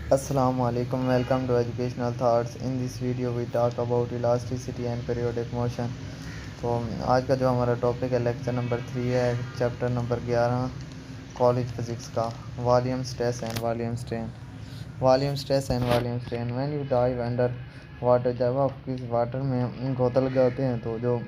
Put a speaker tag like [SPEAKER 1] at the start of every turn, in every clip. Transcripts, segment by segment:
[SPEAKER 1] Assalamu alaikum. Welcome to Educational Thoughts. In this video we talk about elasticity and periodic motion. तो आज का जो हमारा topic है लेक्चर नंबर 3 है, चैप्टर नंबर 11 कॉलेज फिज़िक्स का, volume stress and volume strain. Volume stress and volume strain. When you dive under water, जब आप किसी वाटर में गोता लगाते हैं तो जो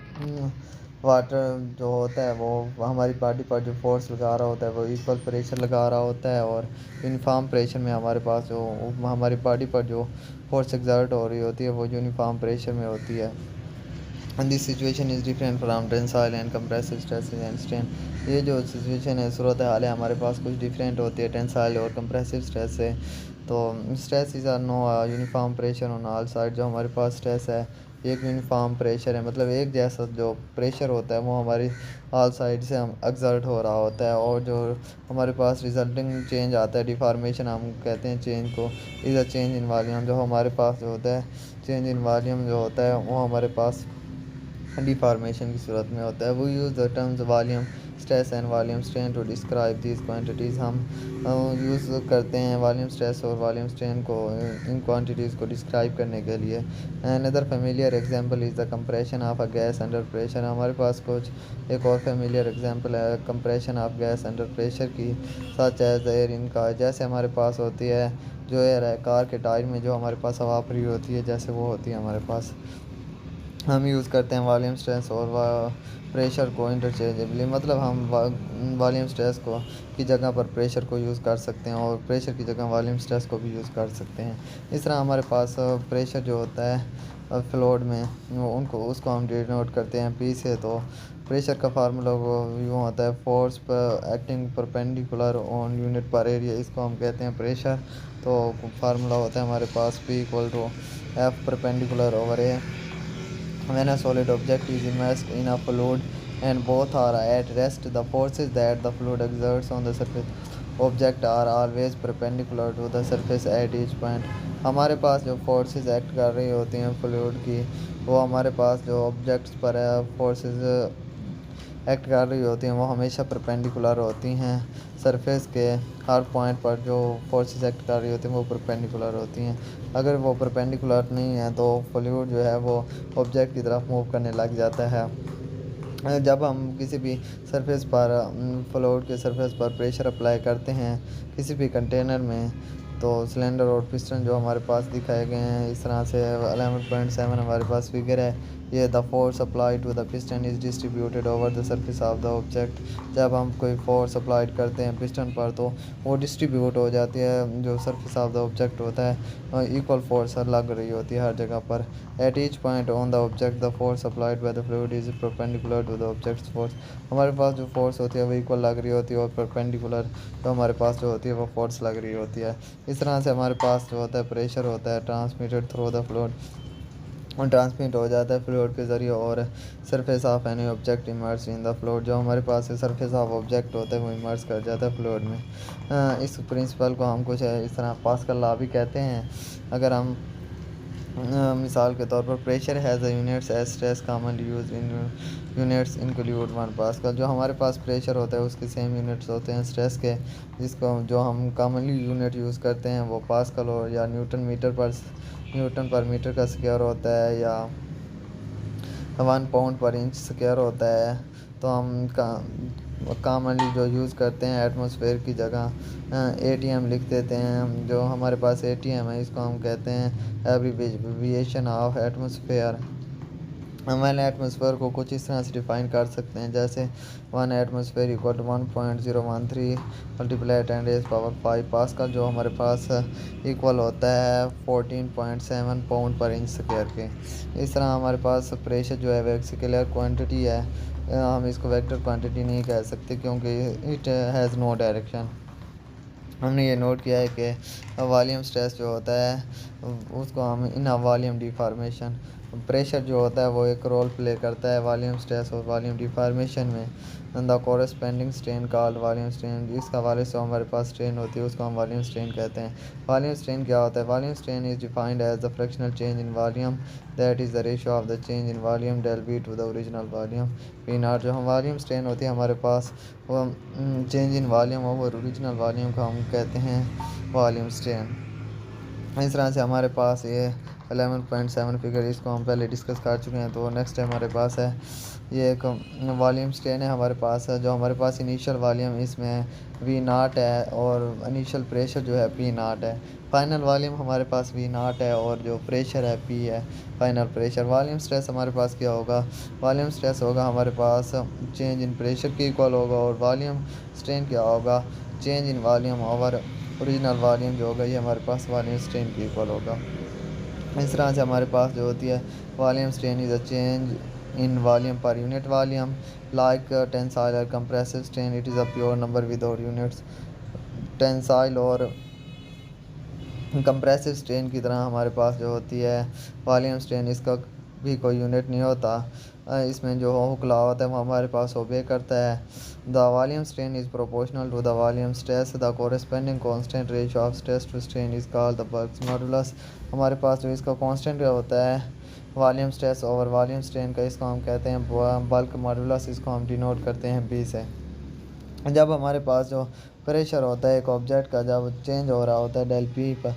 [SPEAKER 1] वाटर जो होता है वो हमारी बॉडी पर जो फोर्स लगा रहा होता है वो इक्वल प्रेशर लगा रहा होता है, और यूनिफॉर्म प्रेशर में हमारे पास जो हमारी बॉडी पर जो फोर्स एग्जर्ट हो रही होती है वो यूनिफॉर्म प्रेशर में होती है। And this situation is different from tensile and compressive stress and strain. ये जो सिचुएशन है, सूरत हाल है, हमारे पास कुछ डिफरेंट होती है टेंसाइल और कंप्रेसिव स्ट्रेस से। तो stress is are no uniform pressure on all side. जो हमारे पास स्ट्रेस है एक यूनिफॉर्म प्रेशर है, मतलब एक जैसा जो प्रेशर होता है वो हमारी ऑल साइड से हम एक्सर्ट हो रहा होता है, और जो हमारे पास रिजल्टिंग चेंज आता है, डिफॉर्मेशन हम कहते हैं चेंज को, is a change in volume. जो हमारे पास जो होता है चेंज इन वॉल्यूम जो होता है वो हमारे पास डिफॉर्मेशन की सूरत में होता है। वो use the terms volume stress and volume strain to describe these quantities. हम यूज़ करते हैं वॉल्यूम स्ट्रेस और वॉल्यूम स्ट्रेन को इन क्वांटिटीज़ को डिस्क्राइब करने के लिए। Another familiar example is the compression of a gas under pressure. हमारे पास कुछ एक और फेमिलियर एग्जांपल है compression of gas under pressure की, such as air in car. जैसे हमारे पास होती है जो एयर है कार के टायर में, जो हमारे पास हवा भरी होती है, जैसे वो होती है हमारे पास। हम यूज़ करते हैं वॉल्यूम स्ट्रेस और प्रेशर को इंटरचेंजेबली, मतलब हम वॉल्यूम स्ट्रेस को की जगह पर प्रेशर को यूज़ कर सकते हैं और प्रेशर की जगह वॉल्यूम स्ट्रेस को भी यूज़ कर सकते हैं। इस तरह हमारे पास प्रेशर जो होता है फ्लूइड में उनको उसको हम डिनोट करते हैं पी से। तो प्रेशर का फार्मूला वो यूँ होता है फोर्स पर एक्टिंग परपेंडिकुलर ऑन यूनिट पर एरिया, इसको हम कहते हैं प्रेशर। तो फार्मूला होता है हमारे पास P equal to F perpendicular over A. When a solid object is immersed in a fluid and both are at rest, the forces that the fluid exerts on the surface object are always perpendicular to the surface at each point. हमारे पास जो forces act कर रही होती हैं fluid की, वो हमारे पास जो ऑब्जेक्ट्स पर फोर्सेस एक्ट कर रही होती हैं वो हमेशा परपेंडिकुलर होती हैं सरफेस के हर पॉइंट पर। जो फोर्सेस एक्ट कर रही होती हैं वो परपेंडिकुलर होती हैं। अगर वो परपेंडिकुलर नहीं है तो फ्लूइड जो है वो ऑब्जेक्ट की तरफ मूव करने लग जाता है। जब हम किसी भी सरफेस पर फ्लूइड के सरफेस पर प्रेशर अप्लाई करते हैं किसी भी कंटेनर में, तो सिलेंडर और पिस्टन जो हमारे पास दिखाए गए हैं इस तरह से 11.7 हमारे पास फिगर है। ये the force apply to the piston is distributed over the surface of the object. जब हम कोई फोर्स अप्लाइड करते हैं पिस्टन पर तो वो डिस्ट्रीब्यूट हो जाती है, जो सरफेस ऑफ द ऑब्जेक्ट होता है इक्वल फोर्स लग रही होती है हर जगह पर। At each point on the object the force applied by the fluid is perpendicular to the object's force. हमारे पास जो फोर्स होती है वो इक्वल लग रही होती है और परपेंडिकुलर जो हमारे पास जो होती है वो फोर्स लग रही होती है। इस तरह से हमारे पास जो होता है प्रेशर होता है ट्रांसमिटेड थ्रू द फ्लूइड और ट्रांसमिट हो जाता है फ्लूइड के ज़रिए, और surface of any object immerse in the fluid. जो हमारे पास सरफेस ऑफ ऑब्जेक्ट होता है वो इमर्स कर जाता है फ्लूइड में। इस प्रिंसिपल को हम कुछ इस तरह पास्कल लॉ भी कहते हैं। अगर हम मिसाल के तौर पर pressure has a units as stress commonly use in units include 1 pascal. जो हमारे पास प्रेशर होता है उसके सेम यूनिट्स होते हैं स्ट्रेस के, जिसको जो हम कॉमनली यूनिट यूज़ करते हैं वो पास्कल और या न्यूटन पर मीटर का स्क्वायर होता है, या 1 पाउंड पर इंच स्क्वायर होता है। तो हम कॉमनली जो यूज़ करते हैं एटमॉस्फेयर की जगह एटीएम लिख देते हैं। जो हमारे पास एटीएम है इसको हम कहते हैं एब्रीविएशन ऑफ एटमॉस्फेयर। हम एटमॉस्फेयर को कुछ इस तरह से डिफाइन कर सकते हैं, जैसे 1 atmosphere equal to 1.013 multiply 10⁵ pascal, जो हमारे पास इक्वल होता है 14.7 पाउंड पर इंच स्क्वायर के। इस तरह हमारे पास प्रेशर जो है वो एक स्केलर क्वांटिटी है, हम इसको वेक्टर क्वांटिटी नहीं कह सकते क्योंकि इट हैज़ नो डायरेक्शन। हमने ये नोट किया है कि वॉल्यूम स्ट्रेस जो होता है उसको हम इन वॉल्यूम डिफॉर्मेशन, प्रेशर जो होता है वो एक रोल प्ले करता है वॉल्यूम स्ट्रेस और वॉल्यूम डिफॉर्मेशन में। The corresponding strain called volume strain, जिस हवाले से हमारे पास स्ट्रेन होती है उसको हम वॉल्यूम स्ट्रेन कहते हैं। वॉल्यूम स्ट्रेन क्या होता है? Volume strain is defined as the fractional change in volume that is the ratio of the change in volume del V to the original volume P naught. जो हम volume strain होती है हमारे पास वो चेंज इन वॉल्यूम और original volume को हम कहते हैं वॉल्यूम स्ट्रेन। इस तरह से हमारे पास ये 11.7 फिगर, इसको हम पहले डिस्कस कर चुके हैं। तो नेक्स्ट हमारे पास है ये एक वॉल्यूम स्ट्रेन है हमारे पास है, जो हमारे पास इनिशियल वॉल्यूम इसमें वी नाट है और इनिशियल प्रेशर जो है पी नाट है। फाइनल वॉल्यूम हमारे पास वी नाट है और जो प्रेशर है पी है फाइनल प्रेशर। वॉल्यूम स्ट्रेस हमारे पास क्या होगा, वॉल्यूम स्ट्रेस होगा हमारे पास चेंज इन प्रेशर के इक्वल होगा, और वॉल्यूम स्ट्रेन क्या होगा, change in volume over original volume जो होगा ये हमारे पास वॉल्यूम स्ट्रेन के इक्वल होगा। इस तरह से हमारे पास जो होती है volume strain is a change in volume per unit volume, like tensile और compressive strain it is a pure number without units. Tensile और कंप्रेसिव स्ट्रेन की तरह हमारे पास जो होती है वॉल्यूम स्ट्रेन, इसका भी कोई यूनिट नहीं होता। इसमें जो हुक लॉ होता है वो हमारे पास ओबे करता है। The volume strain is proportional to the volume stress, the corresponding constant ratio of stress to strain is called the bulk modulus. हमारे पास जो इसका कांस्टेंट होता है volume stress over volume strain का, इसको हम कहते हैं बल्क मॉडुलस, इसको हम डिनोट करते हैं बी से। जब हमारे पास जो प्रेशर होता है एक ऑब्जेक्ट का जब चेंज हो रहा होता है डेल पी पर,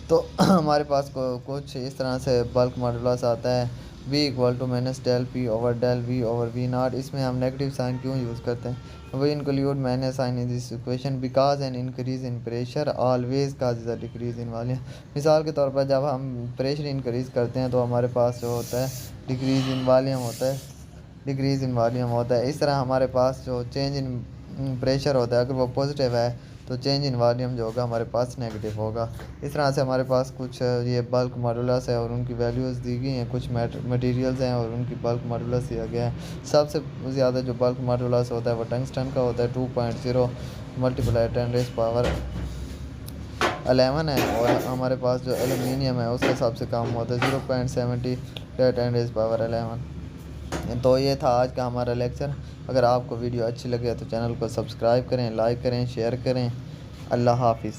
[SPEAKER 1] तो हमारे पास कुछ इस तरह से बल्क मॉडुलस आता है v equal to minus del P over del V over V naught. इसमें हम नेगेटिव साइन क्यों यूज़ करते हैं, we include minus sign in this equation because an increase in pressure always causes a decrease in volume. मिसाल के तौर पर जब हम प्रेशर इंक्रीज़ करते हैं तो हमारे पास जो होता है डिक्रीज़ इन वॉल्यूम होता है, डिक्रीज़ इन वॉल्यूम होता है। इस तरह हमारे पास जो चेंज इन प्रेशर होता है अगर वो पॉजिटिव है तो चेंज इन वॉल्यूम जो होगा हमारे पास नेगेटिव होगा। इस तरह से हमारे पास कुछ ये बल्क मॉडुलस है और उनकी वैल्यूज़ दी गई हैं, कुछ मटेरियल्स हैं और उनकी बल्क मॉडुलस दिया गया है। सबसे ज़्यादा जो बल्क मॉडुलस होता है वो टंगस्टन का होता है 2.0 मल्टीप्लाई 10⁻11 है, और हमारे पास जो एलुमिनियम है उसका सबसे कम होता है 0.70 10⁻11। तो ये था आज का हमारा लेक्चर। अगर आपको वीडियो अच्छी लगे तो चैनल को सब्सक्राइब करें, लाइक करें, शेयर करें। अल्लाह हाफिज़।